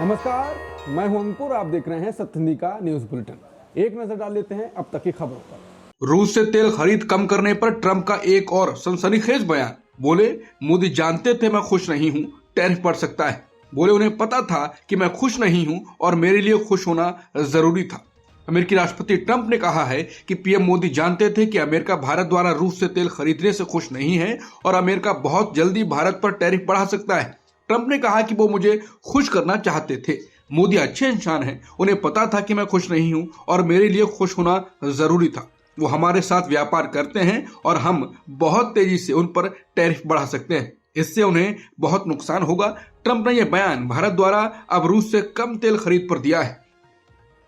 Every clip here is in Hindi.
नमस्कार, मैं हूं अंकुर। आप देख रहे हैं सत्य हिंदी का न्यूज बुलेटिन। एक नजर डाल लेते हैं अब तक की खबरों पर। रूस से तेल खरीद कम करने पर ट्रंप का एक और सनसनीखेज बयान। बोले, मोदी जानते थे मैं खुश नहीं हूं, टैरिफ बढ़ सकता है। बोले, उन्हें पता था कि मैं खुश नहीं हूं और मेरे लिए खुश होना जरूरी था। अमेरिकी राष्ट्रपति ट्रंप ने कहा है कि पीएम मोदी जानते थे कि अमेरिका भारत द्वारा रूस से तेल खरीदने से खुश नहीं है और अमेरिका बहुत जल्दी भारत पर टैरिफ बढ़ा सकता है। ट्रंप ने कहा कि वो मुझे खुश करना चाहते थे। मोदी अच्छे इंसान हैं, उन्हें पता था कि मैं खुश नहीं हूं और मेरे लिए खुश होना जरूरी था। वो हमारे साथ व्यापार करते हैं और हम बहुत तेजी से उन पर टैरिफ बढ़ा सकते हैं, इससे उन्हें बहुत नुकसान होगा। ट्रंप ने यह बयान भारत द्वारा अब रूस से कम तेल खरीद पर दिया है।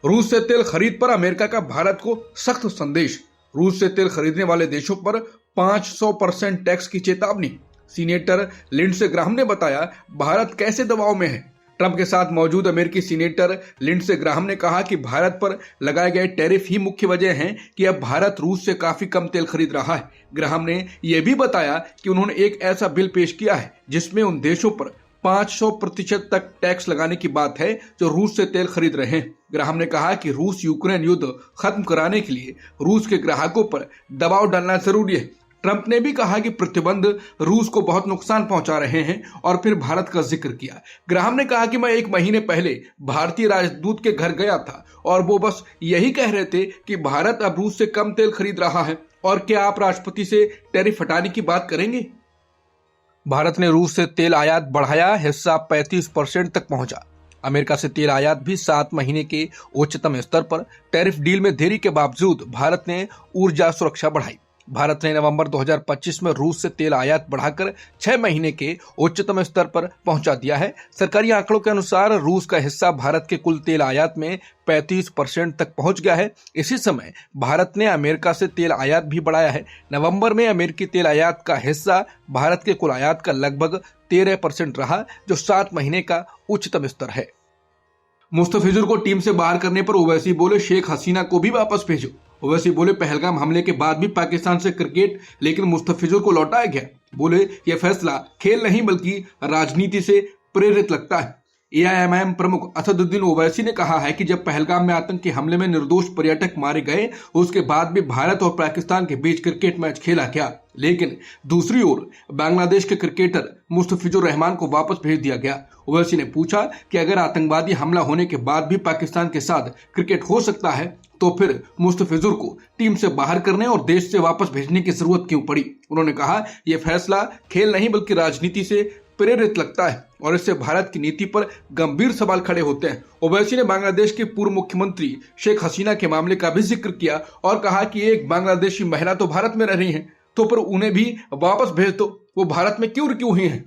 रूस से तेल खरीद पर अमेरिका का भारत को सख्त संदेश। रूस से तेल खरीदने वाले देशों पर 500% टैक्स की चेतावनी। सीनेटर लिंडसे ग्राहम ने बताया, भारत कैसे दबाव में है। ट्रंप के साथ मौजूद अमेरिकी सीनेटर लिंडसे ग्राहम ने कहा कि भारत पर लगाए गए टैरिफ ही मुख्य वजह है कि अब भारत रूस से काफी कम तेल खरीद रहा है। ग्राहम ने यह भी बताया कि उन्होंने एक ऐसा बिल पेश किया है जिसमें उन देशों पर 500% तक टैक्स लगाने की बात है जो रूस से तेल खरीद रहे हैं। ग्राहम ने कहा कि रूस यूक्रेन युद्ध खत्म कराने के लिए रूस के ग्राहकों पर दबाव डालना जरूरी है। ट्रंप ने भी कहा कि प्रतिबंध रूस को बहुत नुकसान पहुंचा रहे हैं और फिर भारत का जिक्र किया। ग्राहम ने कहा कि मैं 1 महीने पहले भारतीय राजदूत के घर गया था और वो बस यही कह रहे थे कि भारत अब रूस से कम तेल खरीद रहा है और क्या आप राष्ट्रपति से टैरिफ हटाने की बात करेंगे। भारत ने रूस से तेल आयात बढ़ाया, हिस्सा 35% तक पहुंचा। अमेरिका से तेल आयात भी 7 महीने के उच्चतम स्तर पर। टैरिफ डील में देरी के बावजूद भारत ने ऊर्जा सुरक्षा बढ़ाई। भारत ने नवंबर 2025 में रूस से तेल आयात बढ़ाकर 6 महीने के उच्चतम स्तर पर पहुंचा दिया है। सरकारी आंकड़ों के अनुसार रूस का हिस्सा भारत के कुल तेल आयात में 35% तक पहुंच गया है। इसी समय भारत ने अमेरिका से तेल आयात भी बढ़ाया है। नवंबर में अमेरिकी तेल आयात का हिस्सा भारत के कुल आयात का लगभग 13% रहा, जो 7 महीने का उच्चतम स्तर है। मुस्तफिजुर को टीम से बाहर करने पर ओवैसी बोले, शेख हसीना को भी वापस भेजो। ओवैसी बोले, पहलगाम हमले के बाद भी पाकिस्तान से क्रिकेट, लेकिन मुस्तफिजुर को लौटाया गया। बोले, यह फैसला खेल नहीं बल्कि राजनीति से प्रेरित लगता है। एआईएमआईएम प्रमुख असदुद्दीन ओवैसी ने कहा है कि जब पहलगाम में आतंकी हमले में निर्दोष पर्यटक मारे गए, उसके बाद भी भारत और पाकिस्तान के बीच क्रिकेट मैच खेला गया, लेकिन दूसरी ओर बांग्लादेश के क्रिकेटर मुस्तफिजुर रहमान को वापस भेज दिया गया। ओवैसी ने पूछा कि अगर आतंकवादी हमला होने के बाद भी पाकिस्तान के साथ क्रिकेट हो सकता है तो फिर मुस्तफिजुर को टीम से बाहर करने और देश से वापस भेजने की जरूरत क्यों पड़ी। उन्होंने कहा, यह फैसला खेल नहीं बल्कि राजनीति से प्रेरित लगता है और इससे भारत की नीति पर गंभीर सवाल खड़े होते हैं। ओवैसी ने बांग्लादेश के पूर्व मुख्यमंत्री शेख हसीना के मामले का भी जिक्र किया और कहा कि एक बांग्लादेशी महिला तो भारत में रह रही हैं, तो फिर उन्हें भी वापस भेज दो, वो भारत में क्यों हुई हैं।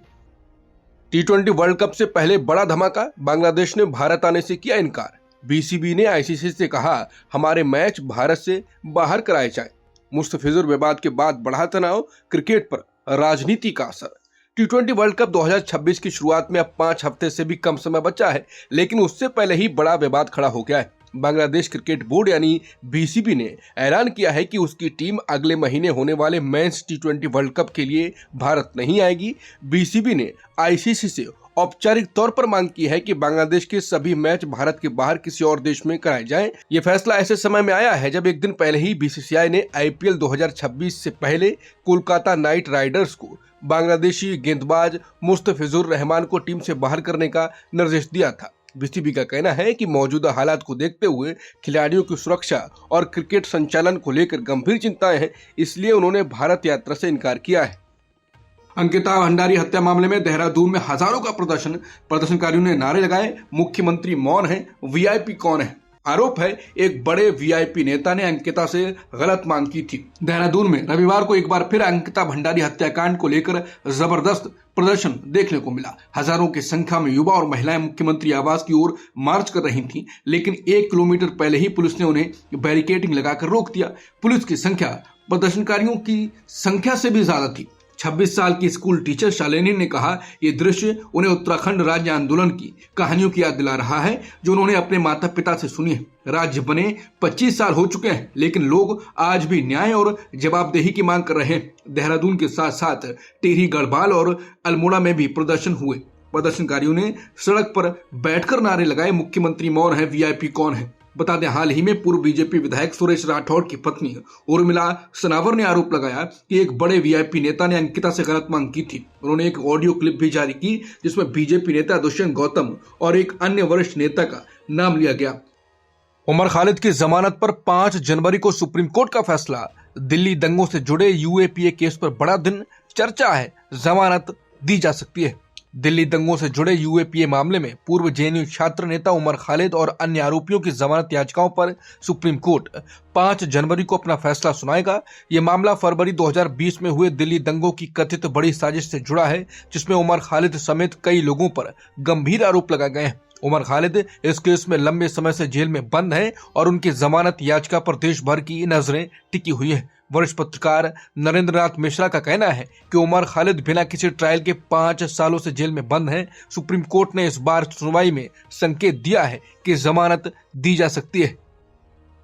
T20 वर्ल्ड कप से पहले बड़ा धमाका, बांग्लादेश ने भारत आने से किया इनकार। बीसीबी ने आईसीसी से कहा, हमारे मैच भारत से बाहर कराए जाएं। मुस्तफिजुर विवाद के बाद बढ़ा तनाव, क्रिकेट पर राजनीति का असर। T20 वर्ल्ड कप 2026 की शुरुआत में अब 5 हफ्ते से भी कम समय बचा है, लेकिन उससे पहले ही बड़ा विवाद खड़ा हो गया है। बांग्लादेश क्रिकेट बोर्ड यानी बीसीबी ने ऐलान किया है कि उसकी टीम अगले महीने होने वाले मेंस T20 वर्ल्ड कप के लिए भारत नहीं आएगी। बीसीबी ने आईसीसी से औपचारिक तौर पर मांग की है कि बांग्लादेश के सभी मैच भारत के बाहर किसी और देश में कराए जाएं। ये फैसला ऐसे समय में आया है जब एक दिन पहले ही बीसीसीआई ने आईपीएल 2026 से पहले कोलकाता नाइट राइडर्स को बांग्लादेशी गेंदबाज मुस्तफिजुर रहमान को टीम से बाहर करने का निर्देश दिया था। बीसीबी का कहना है कि मौजूदा हालात को देखते हुए खिलाड़ियों की सुरक्षा और क्रिकेट संचालन को लेकर गंभीर चिंताएं हैं, इसलिए उन्होंने भारत यात्रा से इनकार किया है। अंकिता भंडारी हत्या मामले में देहरादून में हजारों का प्रदर्शन, प्रदर्शनकारियों ने नारे लगाए, मुख्यमंत्री मौन है, वीआईपी कौन है। आरोप है एक बड़े वीआईपी नेता ने अंकिता से गलत मांग की थी। देहरादून में रविवार को एक बार फिर अंकिता भंडारी हत्याकांड को लेकर जबरदस्त प्रदर्शन देखने को मिला। हजारों की संख्या में युवा और महिलाएं मुख्यमंत्री आवास की ओर मार्च कर रही थीं, लेकिन 1 किलोमीटर पहले ही पुलिस ने उन्हें बैरिकेडिंग लगाकर रोक दिया। पुलिस की संख्या प्रदर्शनकारियों की संख्या से भी ज्यादा थी। 26 साल की स्कूल टीचर शालिनी ने कहा, ये दृश्य उन्हें उत्तराखंड राज्य आंदोलन की कहानियों की याद दिला रहा है जो उन्होंने अपने माता पिता से सुनी है। राज्य बने 25 साल हो चुके हैं, लेकिन लोग आज भी न्याय और जवाबदेही की मांग कर रहे हैं। देहरादून के साथ साथ टिहरी, गढ़वाल और अल्मोड़ा में भी प्रदर्शन हुए। प्रदर्शनकारियों ने सड़क पर बैठकर नारे लगाए, मुख्यमंत्री मौन है, वीआईपी कौन है। बता दें, हाल ही में पूर्व बीजेपी विधायक सुरेश राठौड़ की पत्नी उर्मिला सनावर ने आरोप लगाया कि एक बड़े वीआईपी नेता ने अंकिता से गलत मांग की थी। उन्होंने एक ऑडियो क्लिप भी जारी की जिसमें बीजेपी नेता दुष्यंत गौतम और एक अन्य वरिष्ठ नेता का नाम लिया गया। उमर खालिद की जमानत पर 5 जनवरी को सुप्रीम कोर्ट का फैसला। दिल्ली दंगों से जुड़े यूएपीए केस पर बड़ा दिन, चर्चा है जमानत दी जा सकती है। दिल्ली दंगों से जुड़े यूएपीए मामले में पूर्व जेएनयू छात्र नेता उमर खालिद और अन्य आरोपियों की जमानत याचिकाओं पर सुप्रीम कोर्ट 5 जनवरी को अपना फैसला सुनाएगा। ये मामला फरवरी 2020 में हुए दिल्ली दंगों की कथित बड़ी साजिश से जुड़ा है, जिसमें उमर खालिद समेत कई लोगों पर गंभीर आरोप लगाए गए हैं। उमर खालिद इस केस में लंबे समय से जेल में बंद है और उनकी जमानत याचिका पर देश भर की नजरें टिकी हुई है। वरिष्ठ पत्रकार नरेंद्र नाथ मिश्रा का कहना है कि उमर खालिद बिना किसी ट्रायल के 5 सालों से जेल में बंद हैं। सुप्रीम कोर्ट ने इस बार सुनवाई में संकेत दिया है कि जमानत दी जा सकती है।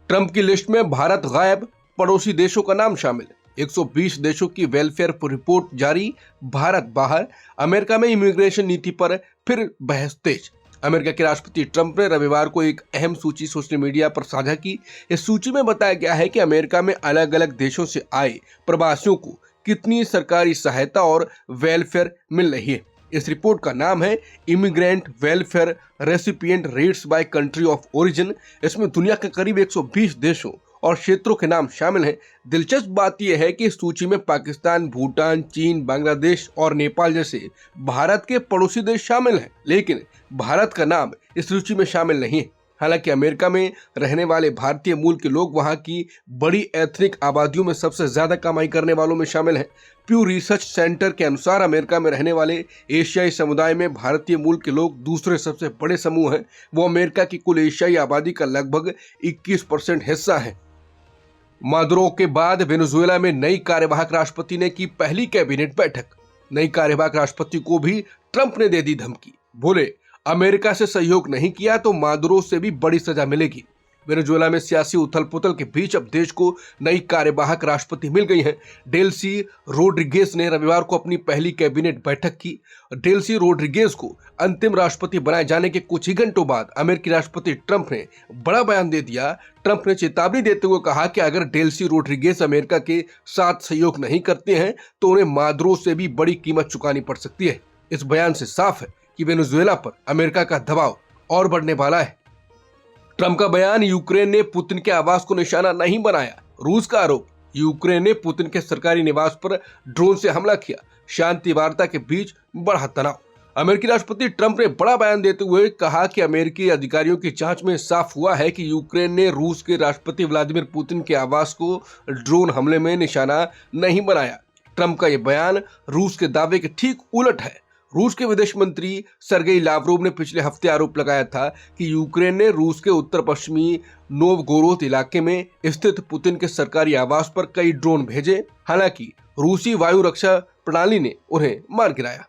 ट्रंप की लिस्ट में भारत गायब, पड़ोसी देशों का नाम शामिल। 120 देशों की वेलफेयर रिपोर्ट जारी, भारत बाहर। अमेरिका में इमिग्रेशन नीति पर फिर बहस तेज। अमेरिका के राष्ट्रपति ट्रंप ने रविवार को एक अहम सूची सोशल मीडिया पर साझा की। इस सूची में बताया गया है कि अमेरिका में अलग अलग देशों से आए प्रवासियों को कितनी सरकारी सहायता और वेलफेयर मिल रही है। इस रिपोर्ट का नाम है immigrant welfare recipient rates by country of origin. इसमें दुनिया के करीब 120 देशों और क्षेत्रों के नाम शामिल हैं। दिलचस्प बात यह है कि इस सूची में पाकिस्तान, भूटान, चीन, बांग्लादेश और नेपाल जैसे भारत के पड़ोसी देश शामिल हैं, लेकिन भारत का नाम इस सूची में शामिल नहीं है। हालांकि अमेरिका में रहने वाले भारतीय मूल के लोग वहां की बड़ी एथनिक आबादियों में सबसे ज्यादा कमाई करने वालों में शामिल हैं। प्यू रिसर्च सेंटर के अनुसार अमेरिका में रहने वाले एशियाई समुदाय में भारतीय मूल के लोग दूसरे सबसे बड़े समूह हैं। वो अमेरिका की कुल एशियाई आबादी का लगभग 21% हिस्सा है। मादुरो के बाद वेनेजुएला में नई कार्यवाहक राष्ट्रपति ने की पहली कैबिनेट बैठक। नई कार्यवाहक राष्ट्रपति को भी ट्रंप ने दे दी धमकी। बोले, अमेरिका से सहयोग नहीं किया तो मादुरो से भी बड़ी सजा मिलेगी। वेनेजुएला में सियासी उथल पुथल के बीच अब देश को नई कार्यवाहक राष्ट्रपति मिल गई है। डेल्सी रोड्रिगेज ने रविवार को अपनी पहली कैबिनेट बैठक की। डेल्सी रोड्रिगेज को अंतिम राष्ट्रपति बनाए जाने के कुछ ही घंटों बाद अमेरिकी राष्ट्रपति ट्रंप ने बड़ा बयान दे दिया। ट्रंप ने चेतावनी देते हुए कहा कि अगर डेल्सी रोड्रिगेज अमेरिका के साथ सहयोग नहीं करते हैं तो उन्हें मादुरो से भी बड़ी कीमत चुकानी पड़ सकती है। इस बयान से साफ है कि वेनेजुएला पर अमेरिका का दबाव और बढ़ने वाला है। ट्रंप का बयान, यूक्रेन ने पुतिन के आवास को निशाना नहीं बनाया। रूस का आरोप, यूक्रेन ने पुतिन के सरकारी निवास पर ड्रोन से हमला किया। शांति वार्ता के बीच बढ़ा तनाव। अमेरिकी राष्ट्रपति ट्रंप ने बड़ा बयान देते हुए कहा कि अमेरिकी अधिकारियों की जांच में साफ हुआ है कि यूक्रेन ने रूस के राष्ट्रपति व्लादिमीर पुतिन के आवास को ड्रोन हमले में निशाना नहीं बनाया। ट्रंप का यह बयान रूस के दावे के ठीक उलट है। रूस के विदेश मंत्री सरगेई लावरोव ने पिछले हफ्ते आरोप लगाया था कि यूक्रेन ने रूस के उत्तर पश्चिमी नोवगोरोद इलाके में स्थित पुतिन के सरकारी आवास पर कई ड्रोन भेजे। हालांकि रूसी वायु रक्षा प्रणाली ने उन्हें मार गिराया।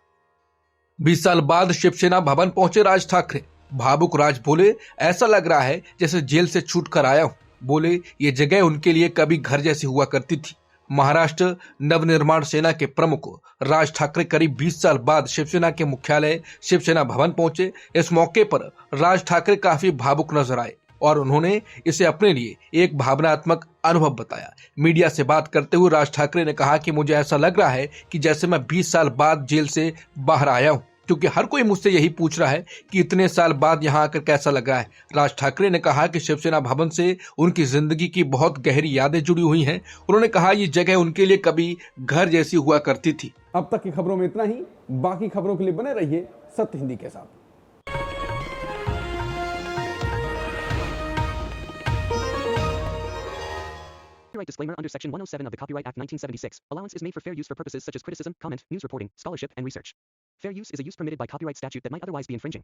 20 साल बाद शिवसेना भवन पहुंचे राज ठाकरे। भावुक राज बोले, ऐसा लग रहा है जैसे जेल से छूट कर आया हूं। बोले, ये जगह उनके लिए कभी घर जैसी हुआ करती थी। महाराष्ट्र नवनिर्माण सेना के प्रमुख राज ठाकरे करीब 20 साल बाद शिवसेना के मुख्यालय शिवसेना भवन पहुंचे। इस मौके पर राज ठाकरे काफी भावुक नजर आए और उन्होंने इसे अपने लिए एक भावनात्मक अनुभव बताया। मीडिया से बात करते हुए राज ठाकरे ने कहा कि मुझे ऐसा लग रहा है कि जैसे मैं 20 साल बाद जेल से बाहर आया हूं, क्योंकि हर कोई मुझसे यही पूछ रहा है कि इतने साल बाद यहां आकर कैसा लग रहा है। राज ठाकरे ने कहा कि शिवसेना भवन से उनकी जिंदगी की बहुत गहरी यादें जुड़ी हुई हैं। उन्होंने कहा ये जगह उनके लिए कभी घर जैसी हुआ करती थी। अब तक की खबरों में इतना ही। बाकी खबरों के लिए बने रहिए सत्य हिंदी के साथ। Copyright disclaimer under Section 107 of the Copyright Act 1976. Allowance is made for fair use for purposes such as criticism, comment, news reporting, scholarship, and research. Fair use is a use permitted by copyright statute that might otherwise be infringing.